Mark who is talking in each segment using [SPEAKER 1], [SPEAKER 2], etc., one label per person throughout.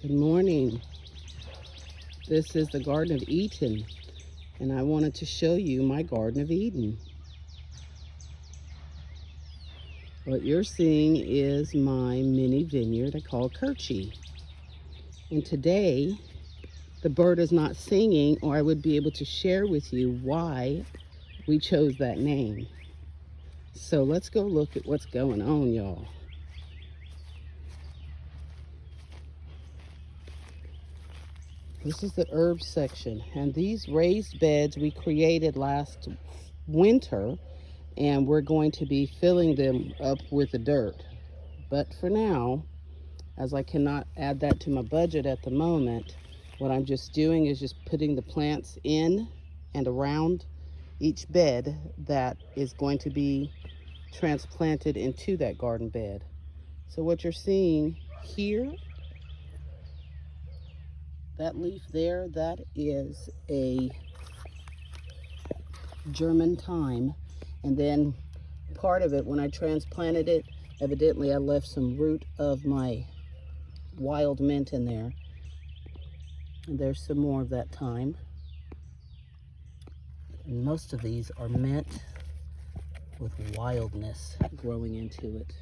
[SPEAKER 1] Good morning. This is the Garden of Eatin, and I wanted to show you my Garden of Eden. What you're seeing is my mini vineyard I call Kirchee. And today, the bird is not singing, or I would be able to share with you why we chose that name. So let's go look at what's going on, y'all. This is the herbs section, and these raised beds we created last winter, and we're going to be filling them up with the dirt. But for now, as I cannot add that to my budget at the moment, what I'm just doing is just putting the plants in and around each bed that is going to be transplanted into that garden bed. So what you're seeing here, that leaf there, that is a German thyme. And then part of it, when I transplanted it, evidently I left some root of my wild mint in there. And there's some more of that thyme. And most of these are mint with wildness growing into it.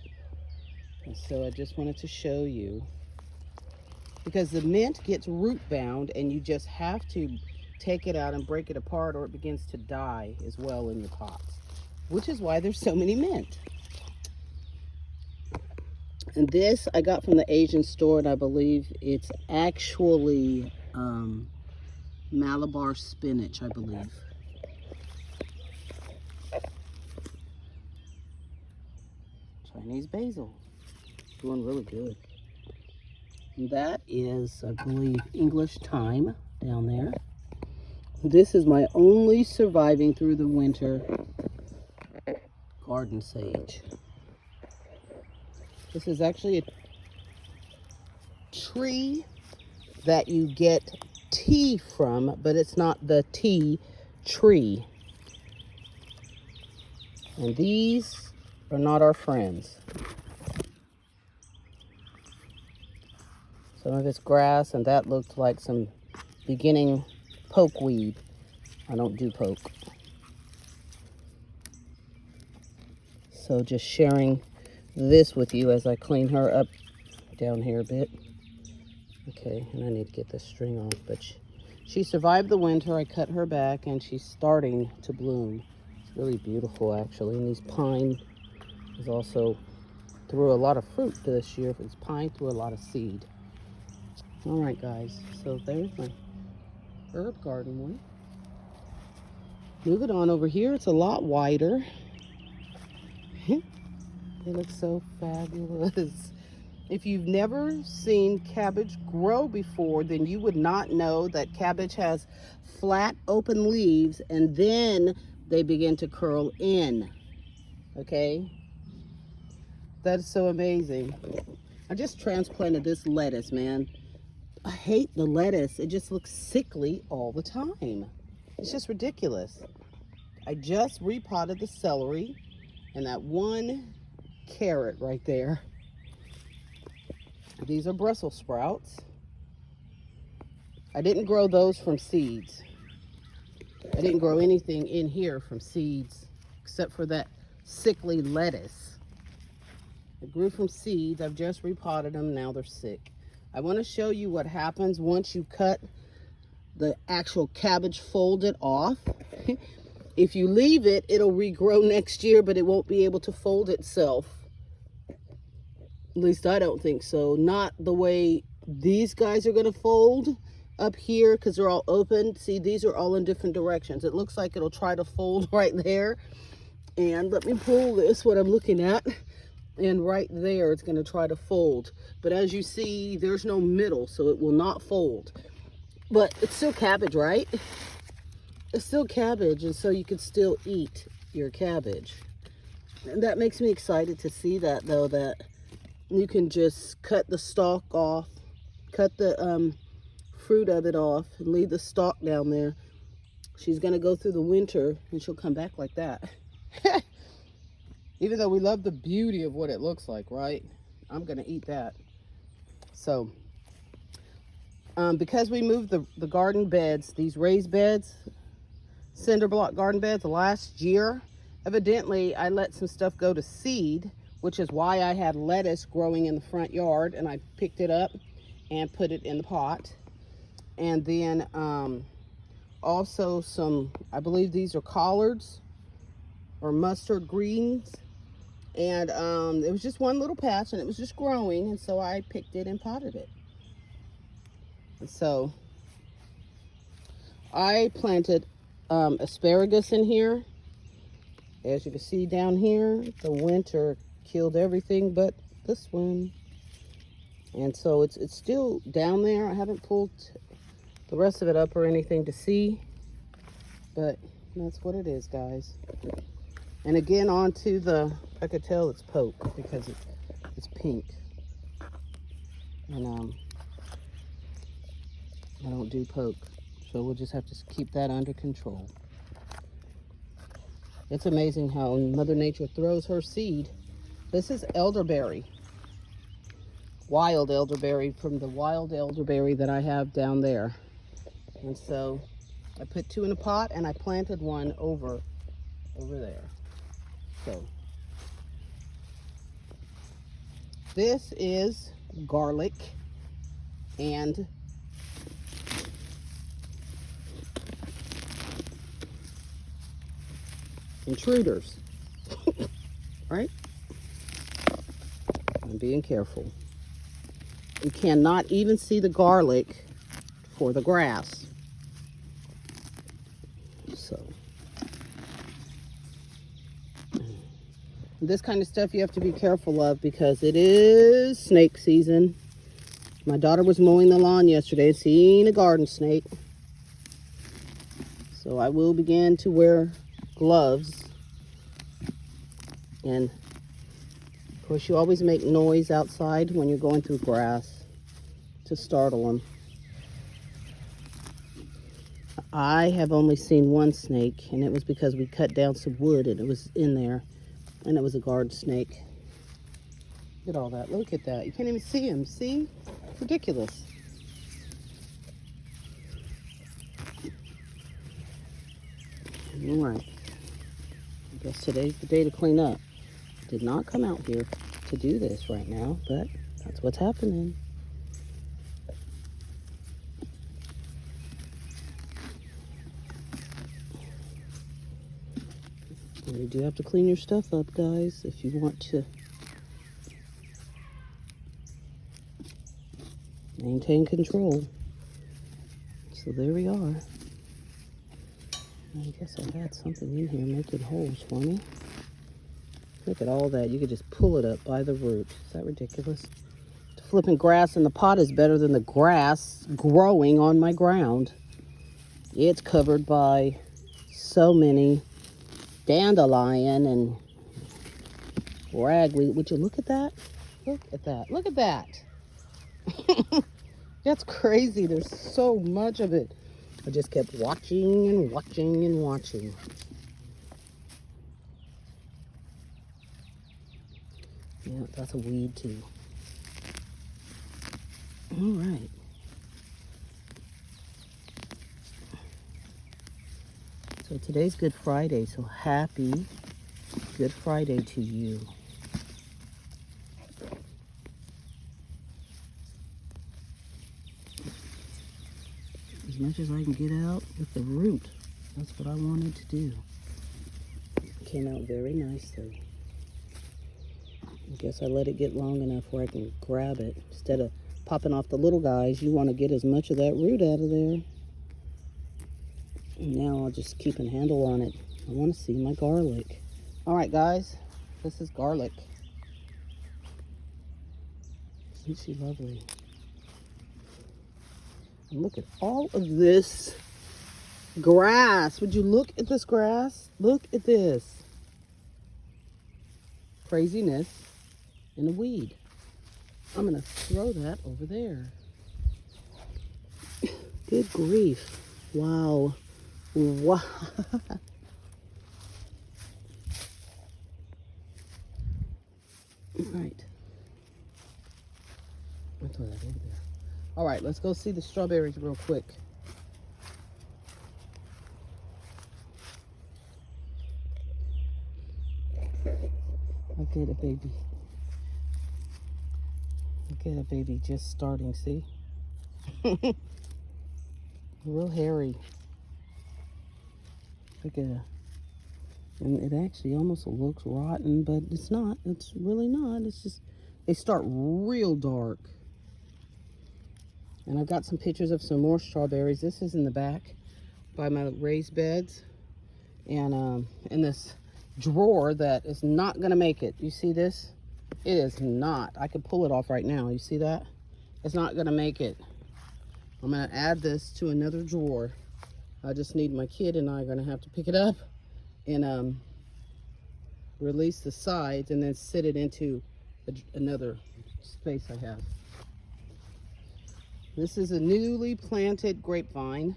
[SPEAKER 1] And so I just wanted to show you, because the mint gets root bound and you just have to take it out and break it apart, or it begins to die as well in your pots, which is why there's so many mint. And this I got from the Asian store, and I believe it's actually Malabar spinach, I believe. Chinese basil, doing really good. And that is, I believe, English thyme down there. This is my only surviving through the winter garden sage. This is actually a tree that you get tea from, but it's not the tea tree. And these are not our friends. Some of it's grass, and that looked like some beginning pokeweed. I don't do poke. So just sharing this with you as I clean her up down here a bit. Okay, and I need to get this string off, but she survived the winter. I cut her back, and she's starting to bloom. It's really beautiful, actually. And these pine is also threw a lot of fruit this year. This pine threw a lot of seed. All right, guys, so there's my herb garden one. Moving on over here, it's a lot wider. It looks so fabulous. If you've never seen cabbage grow before, then you would not know that cabbage has flat, open leaves, and then they begin to curl in, okay? That is so amazing. I just transplanted this lettuce, man. I hate the lettuce. It just looks sickly all the time. It's just ridiculous. I just repotted the celery and that one carrot right there. These are Brussels sprouts. I didn't grow those from seeds. I didn't grow anything in here from seeds except for that sickly lettuce. I grew from seeds. I've just repotted them. Now they're sick. I want to show you what happens once you cut the actual cabbage folded off. If you leave it, it'll regrow next year, but it won't be able to fold itself. At least I don't think so. Not the way these guys are going to fold up here, because they're all open. See, these are all in different directions. It looks like it'll try to fold right there. And let me pull this, what I'm looking at. And right there, it's going to try to fold. But as you see, there's no middle, so it will not fold. But it's still cabbage, right? It's still cabbage, and so you can still eat your cabbage. And that makes me excited to see that, though, that you can just cut the stalk off, cut the fruit of it off, and leave the stalk down there. She's going to go through the winter, and she'll come back like that. Even though we love the beauty of what it looks like, right? I'm going to eat that. So Because we moved the garden beds, these raised beds, cinder block garden beds, last year, evidently I let some stuff go to seed, which is why I had lettuce growing in the front yard, and I picked it up and put it in the pot. And then also some, I believe these are collards or mustard greens. And it was just one little patch, and it was just growing, and so I picked it and potted it. And so I planted asparagus in here. As you can see down here, the winter killed everything but this one. And so it's still down there. I haven't pulled the rest of it up or anything to see, but that's what it is, guys. And again, onto the, I could tell it's poke because it's pink. And I don't do poke, so we'll just have to keep that under control. It's amazing how Mother Nature throws her seed. This is elderberry, wild elderberry from the wild elderberry that I have down there. And so I put 2 in a pot, and I planted one over there. So this is garlic and intruders, right? I'm being careful. You cannot even see the garlic for the grass. So this kind of stuff you have to be careful of because it is snake season. My daughter was mowing the lawn yesterday and seen a garden snake. So I will begin to wear gloves. And of course you always make noise outside when you're going through grass to startle them. I have only seen one snake, and it was because we cut down some wood and it was in there. And it was a garden snake. Look at all that. Look at that. You can't even see him. See? It's ridiculous. All right. I guess today's the day to clean up. Did not come out here to do this right now, but that's what's happening. You do have to clean your stuff up, guys, if you want to maintain control. So there we are. I guess I had something in here making holes for me. Look at all that. You could just pull it up by the root. Is that ridiculous? Flipping grass in the pot is better than the grass growing on my ground. It's covered by so many dandelion and ragweed. Would you look at that? Look at that. Look at that. That's crazy. There's so much of it. I just kept watching and watching and watching. Yeah, that's a weed too. All right. So today's Good Friday, so happy Good Friday to you. As much as I can get out with the root, that's what I wanted to do. It came out very nicely. I guess I let it get long enough where I can grab it. Instead of popping off the little guys, you want to get as much of that root out of there. And now I'll just keep a handle on it. I want to see my garlic. All right, guys, this is garlic. Isn't she lovely? And look at all of this grass. Would you look at this grass? Look at this. Craziness in a weed. I'm going to throw that over there. Good grief. Wow. Wow. All right. I'll throw that over there. All right, let's go see the strawberries real quick. Look at it, baby. Look at it, baby, just starting, see? Real hairy. Look at it. And it actually almost looks rotten, but it's not. It's really not. It's just, they start real dark. And I've got some pictures of some more strawberries. This is in the back by my raised beds. And in this drawer that is not gonna make it. You see this? It is not. I could pull it off right now. You see that? It's not gonna make it. I'm gonna add this to another drawer. I just need, my kid and I are gonna have to pick it up and release the sides and then sit it into another space I have. This is a newly planted grapevine,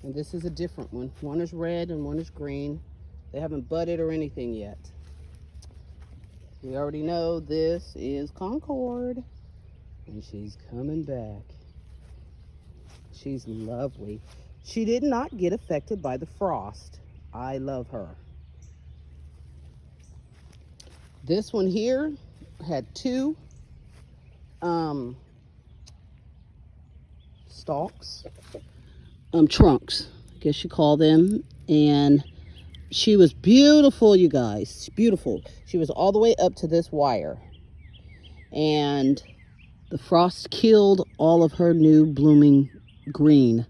[SPEAKER 1] and this is a different one. One is red and one is green. They haven't budded or anything yet. We already know this is Concord, and she's coming back. She's lovely. She did not get affected by the frost. I love her. This one here had two stalks, trunks, I guess you call them, and she was beautiful, you guys, beautiful. She was all the way up to this wire, and the frost killed all of her new blooming green,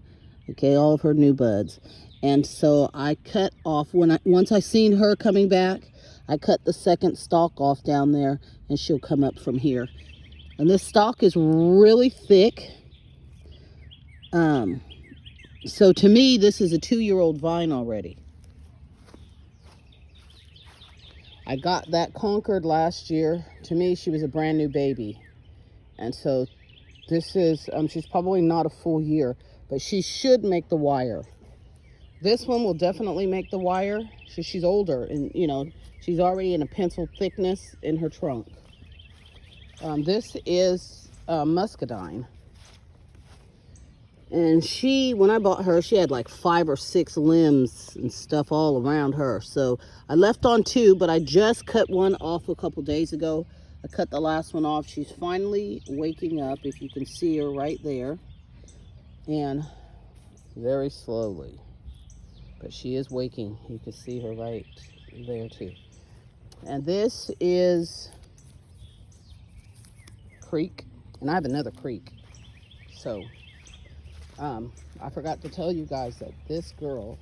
[SPEAKER 1] okay, all of her new buds. And so I cut off, once I seen her coming back, I cut the second stalk off down there, and she'll come up from here. And this stalk is really thick. So to me, this is a 2-year-old vine already. I got that Concord last year. To me, she was a brand new baby. And so this is, she's probably not a full year, but she should make the wire. This one will definitely make the wire. She's older, and you know, she's already in a pencil thickness in her trunk. This is Muscadine. And she, when I bought her, she had like 5 or 6 limbs and stuff all around her. So I left on 2, but I just cut one off a couple days ago. I cut the last one off. She's finally waking up, if you can see her right there. And very slowly, but she is waking. You can see her right there too. And this is Creek, and I have another Creek. So I forgot to tell you guys that this girl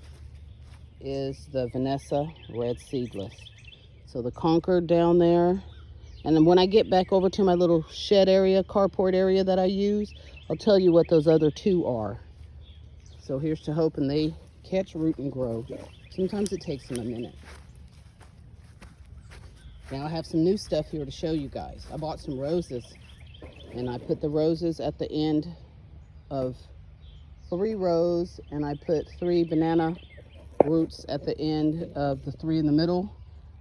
[SPEAKER 1] is the Vanessa Red Seedless. So the Concord down there, and then when I get back over to my little shed area, carport area that I use, I'll tell you what those other 2 are. So here's to hoping they catch root and grow. Sometimes it takes them a minute. Now I have some new stuff here to show you guys. I bought some roses, and I put the roses at the end of 3 rows, and I put 3 banana roots at the end of the 3 in the middle.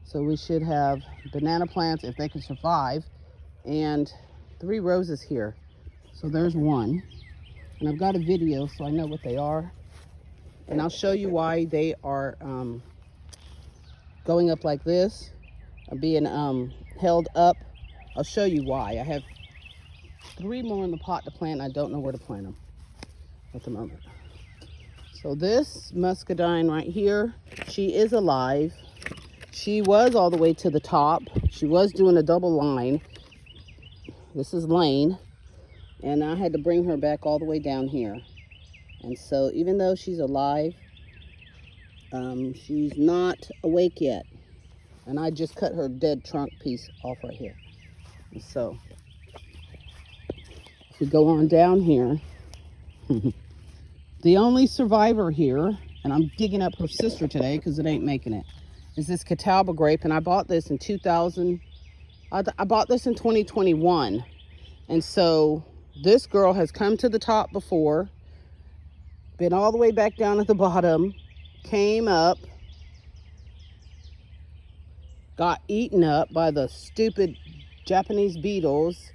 [SPEAKER 1] So we should have banana plants, if they can survive, and 3 roses here. So there's one, and I've got a video so I know what they are, and I'll show you why they are going up like this, being held up. I'll show you why. I have 3 more in the pot to plant. I don't know where to plant them at the moment. So this Muscadine right here, she is alive. She was all the way to the top. She was doing a double line. This is Lane, and I had to bring her back all the way down here. And so even though she's alive, she's not awake yet. And I just cut her dead trunk piece off right here. And so if we go on down here, the only survivor here, and I'm digging up her sister today because it ain't making it, is this Catawba grape. And I bought this in 2021. And so this girl has come to the top before, been all the way back down at the bottom, came up, got eaten up by the stupid Japanese beetles,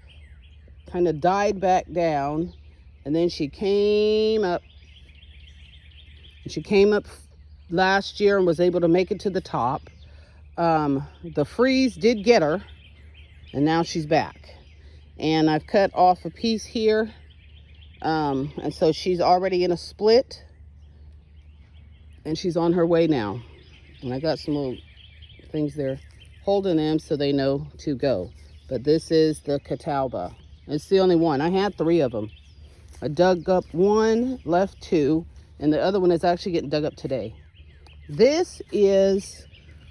[SPEAKER 1] kind of died back down, and then she came up. She came up last year and was able to make it to the top. The freeze did get her, and now she's back. And I've cut off a piece here, and so she's already in a split, and she's on her way now. And I got some little things there holding them so they know to go. But this is the Catalba. It's the only one. I had 3 of them. I dug up 1, left 2, and the other one is actually getting dug up today. This is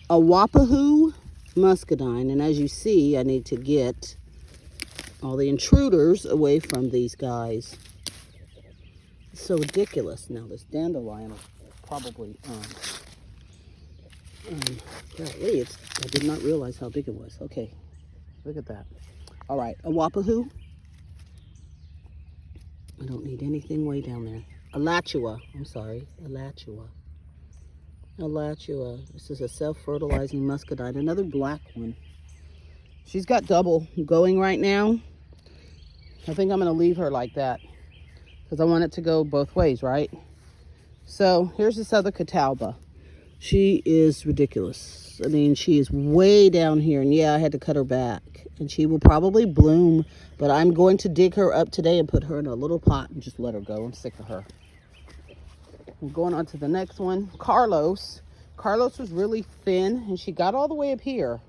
[SPEAKER 1] a Wapahoo Muscadine, and as you see, I need to get all the intruders away from these guys. It's so ridiculous. Now this dandelion will probably golly, I did not realize how big it was. Okay, look at that. All right, a Wapahoo. I don't need anything way down there. Alachua, I'm sorry, Alachua. Alachua. This is a self-fertilizing muscadine, another black one. She's got double going right now. I think I'm going to leave her like that because I want it to go both ways, right? So here's this other Catalba. She is ridiculous. I mean, she is way down here, and yeah, I had to cut her back. And she will probably bloom, but I'm going to dig her up today and put her in a little pot and just let her go. I'm sick of her. I'm going on to the next one. Carlos. Carlos was really thin, and she got all the way up here,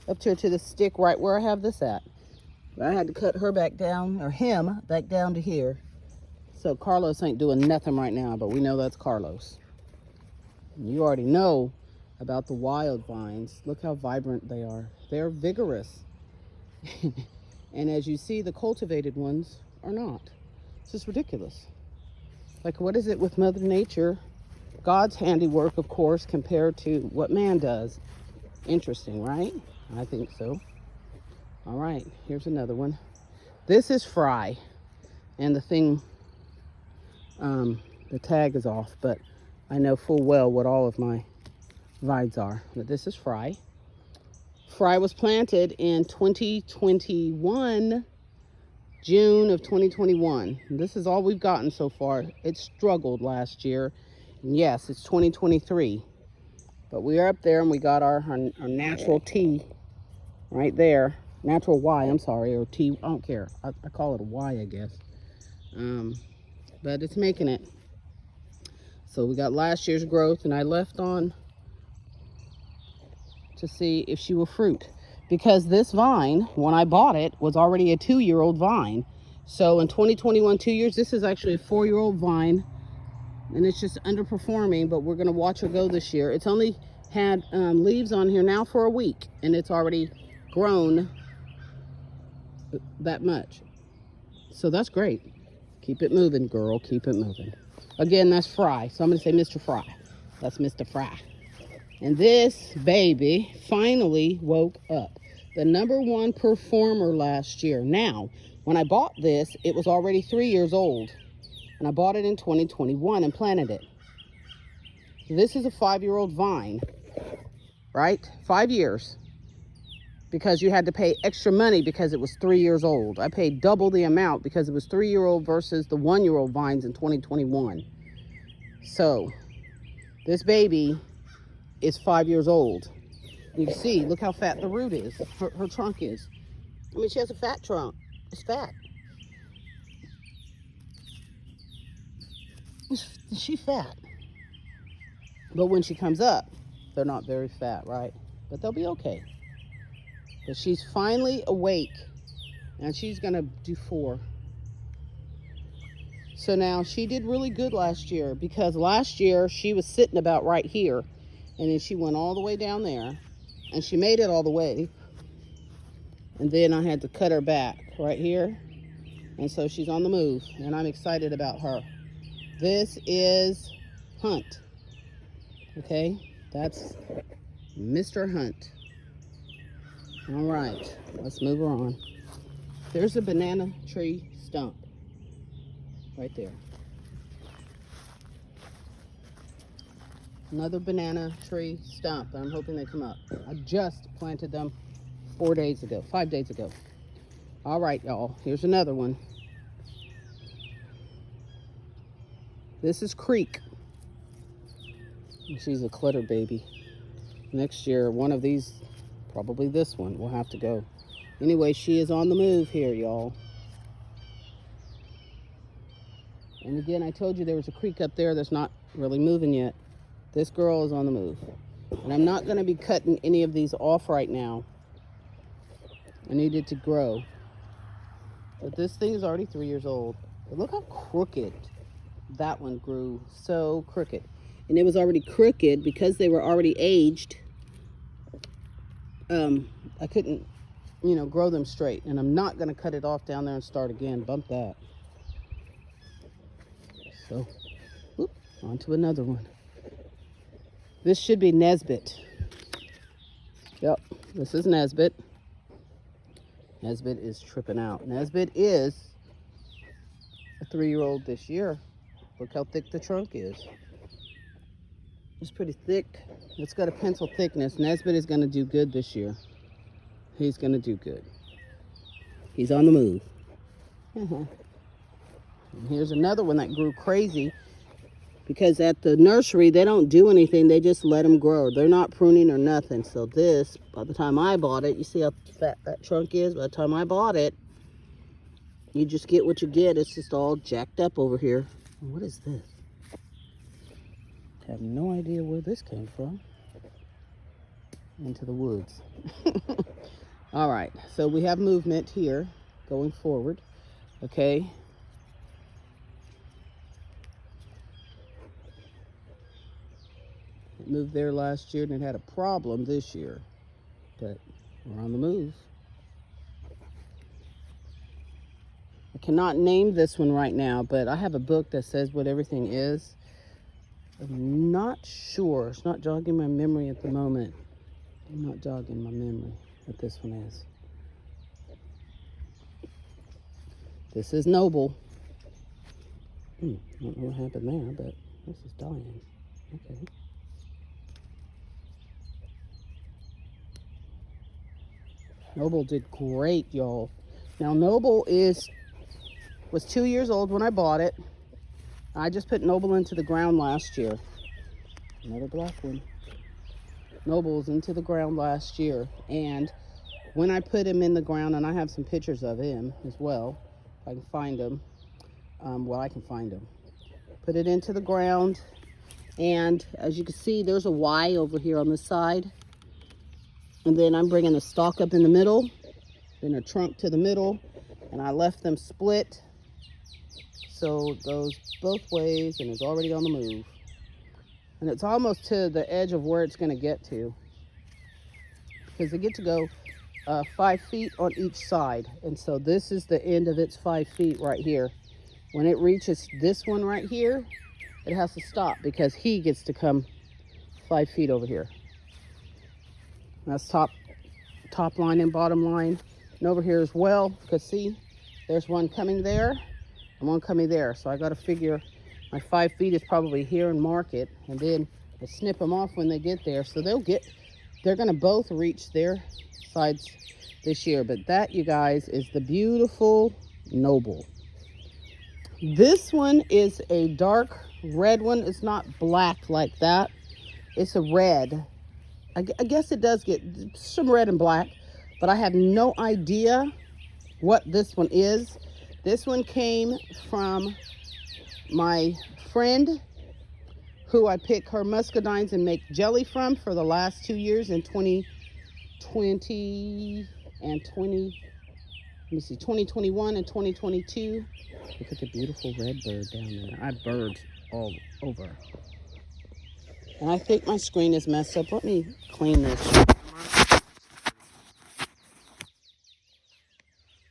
[SPEAKER 1] up to the stick right where I have this at. But I had to cut her back down, or him back down to here. So Carlos ain't doing nothing right now, but we know that's Carlos. And you already know about the wild vines. Look how vibrant they are. They're vigorous. And as you see, the cultivated ones are not. It's just ridiculous. Like, what is it with Mother Nature? God's handiwork, of course, compared to what man does. Interesting, right? I think so. All right, here's another one. This is Fry. And the thing, the tag is off, but I know full well what all of my vines are. But this is Fry. Fry was planted in 2021, June of 2021. This is all we've gotten so far. It struggled last year. And yes, it's 2023. But we are up there and we got our natural T right there. Natural Y, I'm sorry, or T, I don't care. I call it a Y, I guess. But it's making it. So we got last year's growth, and I left on to see if she will fruit, because this vine, when I bought it, was already a 2-year-old vine. So in 2021, 2 years, this is actually a 4-year-old vine, and it's just underperforming, but we're going to watch her go this year. It's only had leaves on here now for a week, and it's already grown that much. So that's great. Keep it moving, girl. Keep it moving. Again, that's Fry. So I'm going to say Mr. Fry. That's Mr. Fry. And this baby finally woke up. The #1 performer last year. Now, when I bought this, it was already 3 years old. And I bought it in 2021 and planted it. So this is a 5-year-old vine, right? 5 years. Because you had to pay extra money because it was 3 years old. I paid double the amount because it was 3-year-old versus the 1-year-old vines in 2021. So, this baby is 5 years old. You can see, look how fat the root is. Her trunk is. I mean, she has a fat trunk. It's fat. She's fat. But when she comes up, they're not very fat, right? But they'll be okay. But she's finally awake. And she's going to do 4. So now, she did really good last year. Because last year, she was sitting about right here. And then she went all the way down there. And she made it all the way. And then I had to cut her back right here. And so she's on the move. And I'm excited about her. This is Hunt. Okay? That's Mr. Hunt. All right. Let's move her on. There's a banana tree stump. Right there. Another banana tree stump. I'm hoping they come up. I just planted them 5 days ago. All right, y'all. Here's another one. This is Creek. She's a clutter baby. Next year, one of these, probably this one, will have to go. Anyway, she is on the move here, y'all. And again, I told you there was a creek up there that's not really moving yet. This girl is on the move. And I'm not going to be cutting any of these off right now. I need it to grow. But this thing is already 3 years old. But look how crooked that one grew. So crooked. And it was already crooked because they were already aged. I couldn't, grow them straight. And I'm not going to cut it off down there and start again. Bump that. So, on to another one. This should be Nesbit. Yep, this is Nesbit. Nesbit is tripping out. Nesbit is a 3-year-old this year. Look how thick the trunk is. It's pretty thick. It's got a pencil thickness. Nesbit is going to do good this year. He's going to do good. He's on the move. And here's another one that grew crazy because at the nursery, they don't do anything. They just let them grow. They're not pruning or nothing. So this, by the time I bought it, you see how fat that trunk is? By the time I bought it, you just get what you get. It's just all jacked up over here. What is this? I have no idea where this came from. Into the woods. All right, so we have movement here going forward. Okay. It moved there last year and it had a problem this year, but we're on the move. I cannot name this one right now, but I have a book that says what everything is. I'm not sure. It's not jogging my memory at the moment. I'm not jogging my memory what this one is. This is Noble. I don't know what happened there, but this is dying. Okay. Noble did great, y'all. Now, Noble was 2 years old when I bought it. I just put Noble into the ground last year. Another black one. Noble's into the ground last year. And when I put him in the ground, and I have some pictures of him as well, if I can find them. I can find them. Put it into the ground. And as you can see, there's a Y over here on the side. And then I'm bringing the stalk up in the middle, then a trunk to the middle, and I left them split. So it goes both ways and it's already on the move. And it's almost to the edge of where it's going to get to. Because they get to go 5 feet on each side. And so this is the end of its 5 feet right here. When it reaches this one right here, it has to stop because he gets to come 5 feet over here. That's top line and bottom line. And over here as well, because see, there's one coming there and one coming there. So I got to figure my 5 feet is probably here and mark it. And then I snip them off when they get there. So they're going to both reach their sides this year. But that, you guys, is the beautiful Noble. This one is a dark red one. It's not black like that. It's a red. I guess it does get some red and black, but I have no idea what this one is. This one came from my friend who I pick her muscadines and make jelly from for the last 2 years in 2020 and 2021 and 2022. Look at the beautiful red bird down there. I have birds all over. And I think my screen is messed up. Let me clean this.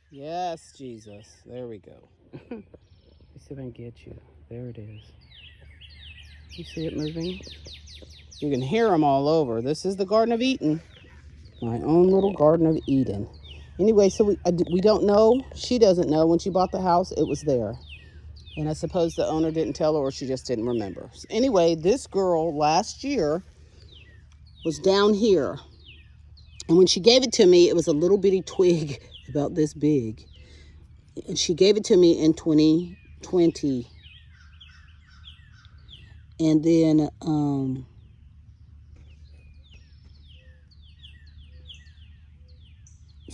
[SPEAKER 1] Yes, Jesus. There we go. Let's see if I can get you. There it is. You see it moving? You can hear them all over. This is the Garden of Eatin. My own little Garden of Eatin. Anyway, so we don't know. She doesn't know. When she bought the house, it was there. And I suppose the owner didn't tell her or she just didn't remember. So anyway, this girl last year was down here. And when she gave it to me, it was a little bitty twig about this big. And she gave it to me in 2020. And then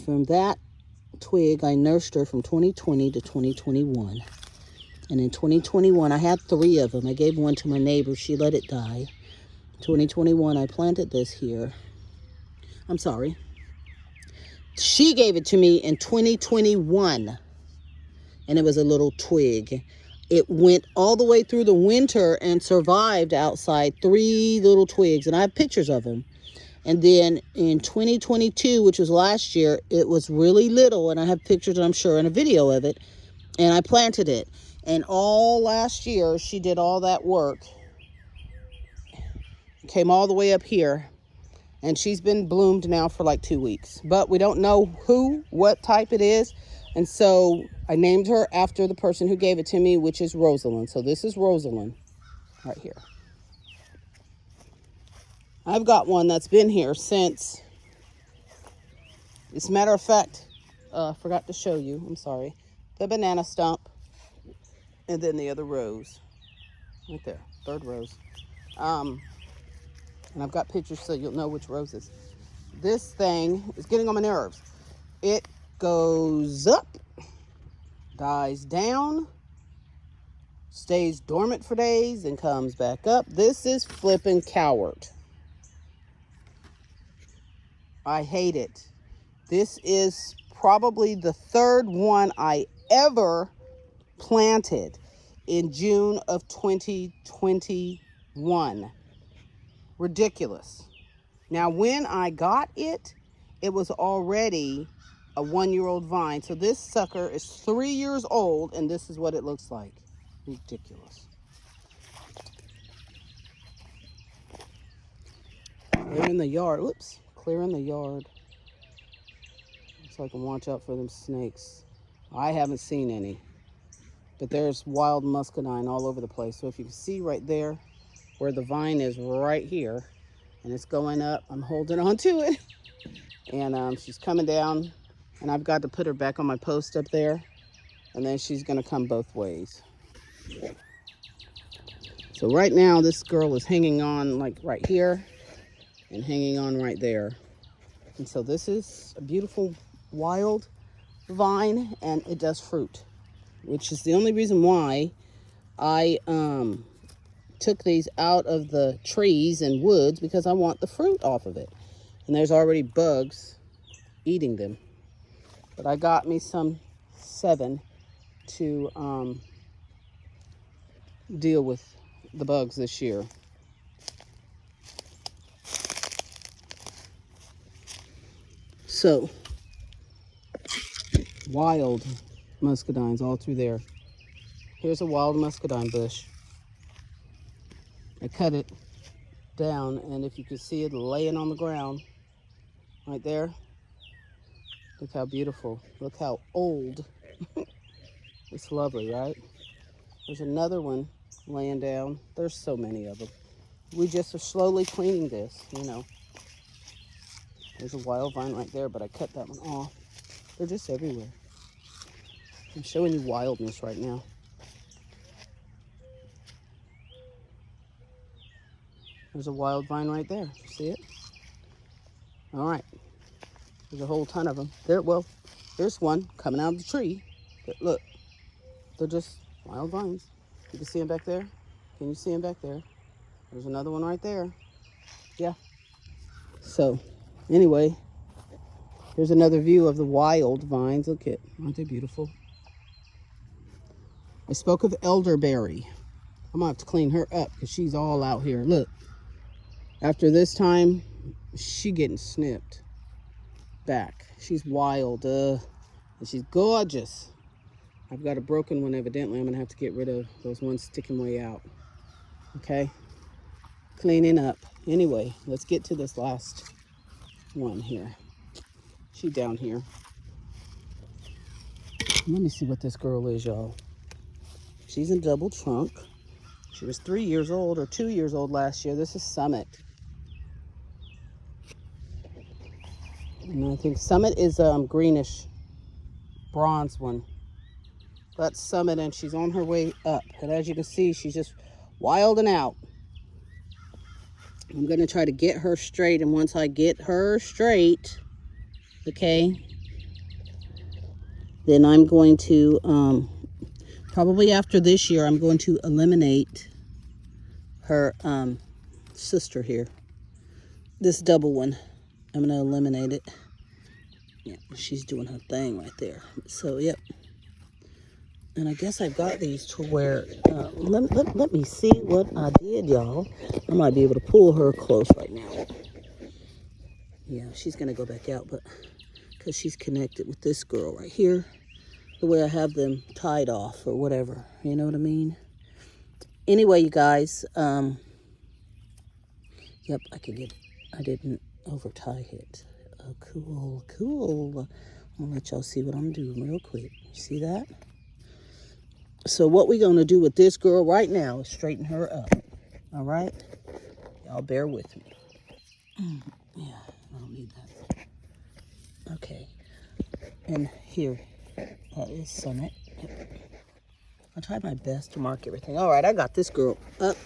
[SPEAKER 1] from that twig, I nursed her from 2020 to 2021. And in 2021, I had 3 of them. I gave one to my neighbor. She let it die. 2021, I planted this here. I'm sorry. She gave it to me in 2021. And it was a little twig. It went all the way through the winter and survived outside, 3 little twigs. And I have pictures of them. And then in 2022, which was last year, it was really little. And I have pictures, I'm sure, and a video of it. And I planted it. And all last year, she did all that work. Came all the way up here. And she's been bloomed now for like 2 weeks. But we don't know what type it is. And so I named her after the person who gave it to me, which is Rosalind. So this is Rosalind right here. I've got one that's been here since, as a matter of fact, forgot to show you, I'm sorry, the banana stump. And then the other rose, right there, 3rd rose. And I've got pictures so you'll know which roses. This thing is getting on my nerves. It goes up, dies down, stays dormant for days, and comes back up. This is flipping coward. I hate it. This is probably the 3rd one I ever planted in June of 2021. Ridiculous. Now, when I got it, it was already a 1-year-old vine. So this sucker is 3 years old, and this is what it looks like. Ridiculous. Clearing the yard. Whoops. Clearing the yard. So I can watch out for them snakes. I haven't seen any. But there's wild muscadine all over the place. So if you can see right there where the vine is right here, and it's going up, I'm holding on to it. And she's coming down, and I've got to put her back on my post up there. And then she's gonna come both ways. So right now, this girl is hanging on like right here and hanging on right there. And so this is a beautiful wild vine, and it does fruit, which is the only reason why I took these out of the trees and woods, because I want the fruit off of it. And there's already bugs eating them. But I got me some 7 to deal with the bugs this year. So, wild muscadines all through there. Here's a wild muscadine bush. I cut it down, and if you can see it laying on the ground right there, look how beautiful. Look how old. It's lovely, right? There's another one laying down. There's so many of them. We just are slowly cleaning this, you know. There's a wild vine right there, but I cut that one off. They're just everywhere. I'm showing you wildness right now. There's a wild vine right there. See it? All right. There's a whole ton of them. There's one coming out of the tree. But look, they're just wild vines. You can see them back there. Can you see them back there? There's another one right there. Yeah. So, anyway, here's another view of the wild vines. Look at, aren't they beautiful? I spoke of elderberry. I'm gonna have to clean her up because she's all out here. Look, after this time, she getting snipped back. She's wild, and she's gorgeous. I've got a broken one evidently. I'm gonna have to get rid of those ones sticking way out. Okay, cleaning up. Anyway, let's get to this last one here. She down here. Let me see what this girl is, y'all. She's in double trunk. She was 3 years old or 2 years old last year. This is Summit. And I think Summit is greenish bronze one. That's Summit, and she's on her way up. And as you can see, she's just wilding out. I'm going to try to get her straight, and once I get her straight, okay, then I'm going to, probably after this year, I'm going to eliminate her sister here. This double one, I'm going to eliminate it. Yeah, she's doing her thing right there. So, yep. And I guess I've got these to where, let me see what I did, y'all. I might be able to pull her close right now. Yeah, she's going to go back out, but because she's connected with this girl right here, the way I have them tied off or whatever, you know what I mean? Anyway, you guys, yep, I didn't over tie it. Oh, cool, cool. I'll let y'all see what I'm doing real quick. You see that? So what we're going to do with this girl right now is straighten her up. All right? Y'all bear with me. Yeah, I don't need that. Okay. And here, that is Summit. Yep. I tried my best to mark everything. All right, I got this girl up.